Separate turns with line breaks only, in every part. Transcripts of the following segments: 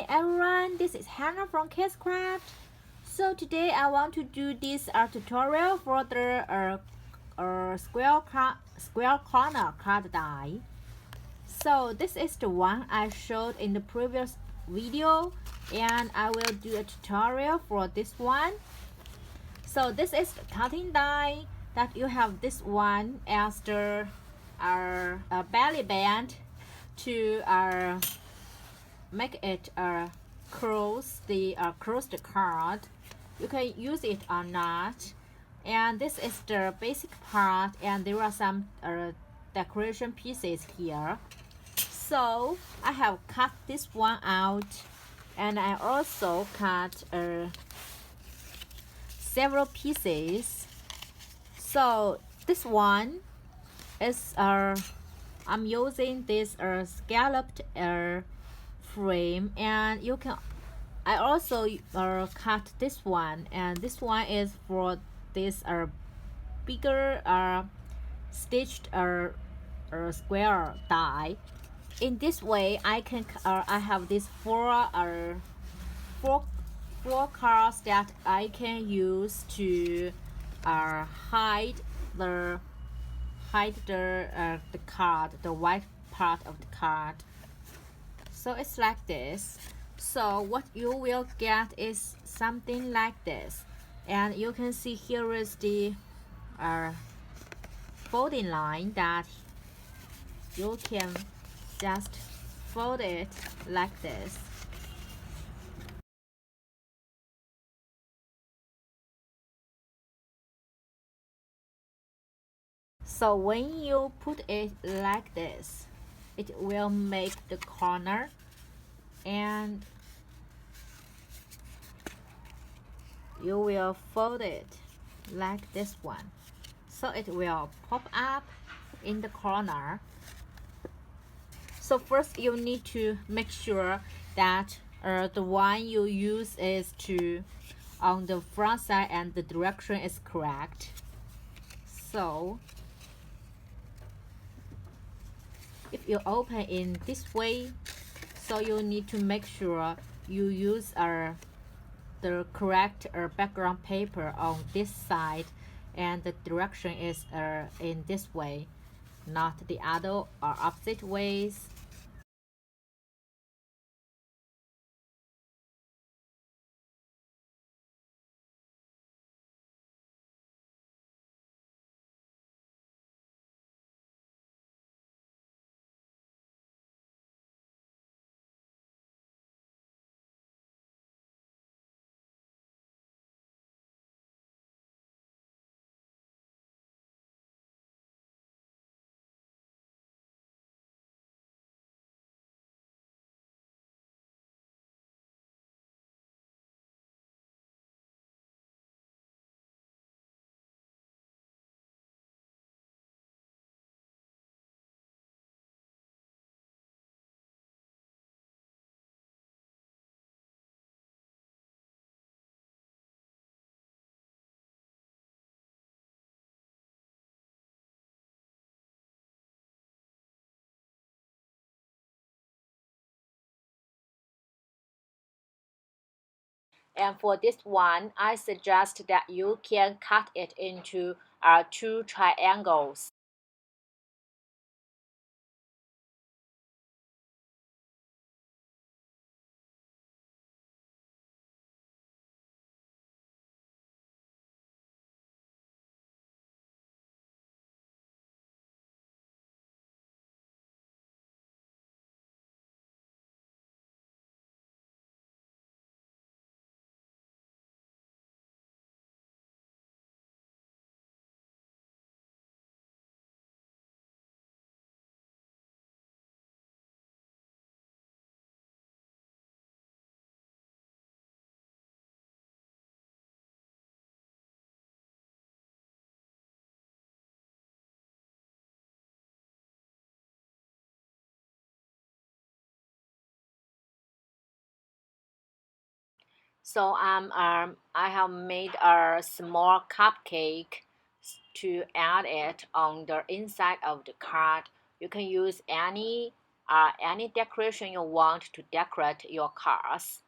everyone, this is Hannah from KSCRAFT. So today I want to do this tutorial for the square corner card die. So this is the one I showed in the previous video, and I will do a tutorial for this one. So this is the cutting die that you have this one as the belly band to make it close the card. You can use it or not, and this is the basic part, and there are some decoration pieces here. So I have cut this one out, and I also cut several pieces. So this one is I'm using this scalloped frame, and you can I also cut this one, and this one is for this bigger stitched square die. In this way I can I have these four cards that I can use to hide the card, the white part of the card. So it's like this. So what you will get is something like this, and you can see here is the folding line that you can just fold it like this. So when you put it like this, it will make the corner, and you will fold it like this one, so it will pop up in the corner. So first you need to make sure that the one you use is to on the front side and the direction is correct. So if you open in this way, so you need to make sure you use the correct background paper on this side, and the direction is in this way, not the other or opposite ways. And for this one, I suggest that you can cut it into two triangles. So I have made a small cupcake to add it on the inside of the card. You can use any any decoration you want to decorate your cars.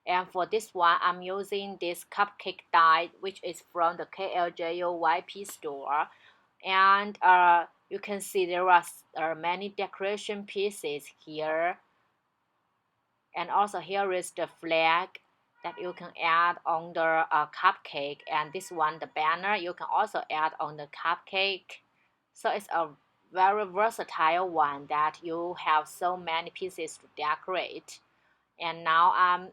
And for this one, I'm using this cupcake die, which is from the KLJOYP store. And you can see there are many decoration pieces here. And also here is the flag that you can add on the cupcake, and this one, the banner, you can also add on the cupcake. So it's a very versatile one that you have so many pieces to decorate. And now I'm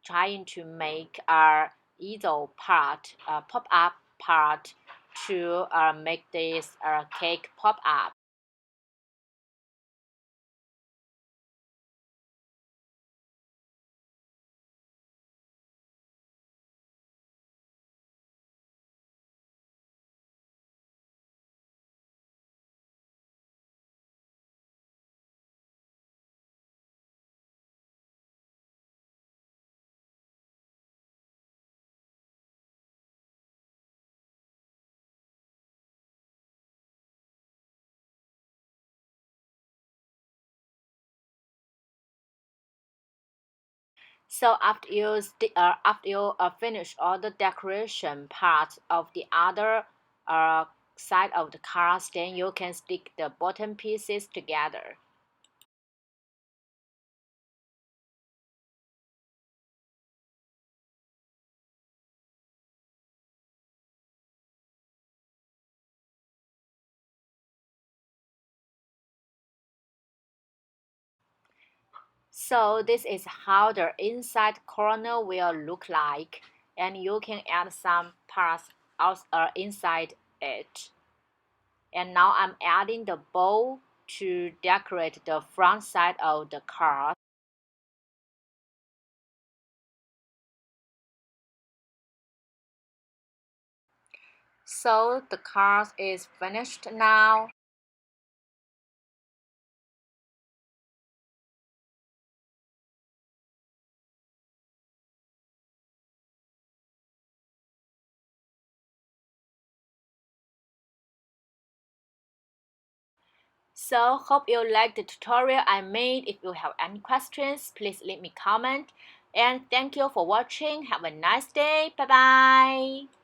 trying to make a easel part, pop-up part, to make this cake pop up. So after you finish all the decoration parts of the other side of the cars, then you can stick the bottom pieces together. So this is how the inside corner will look like, and you can add some parts inside it. And now I'm adding the bow to decorate the front side of the car. So the car is finished now. So hope you liked the tutorial I made. If you have any questions, please leave me comment. And thank you for watching. Have a nice day. Bye bye.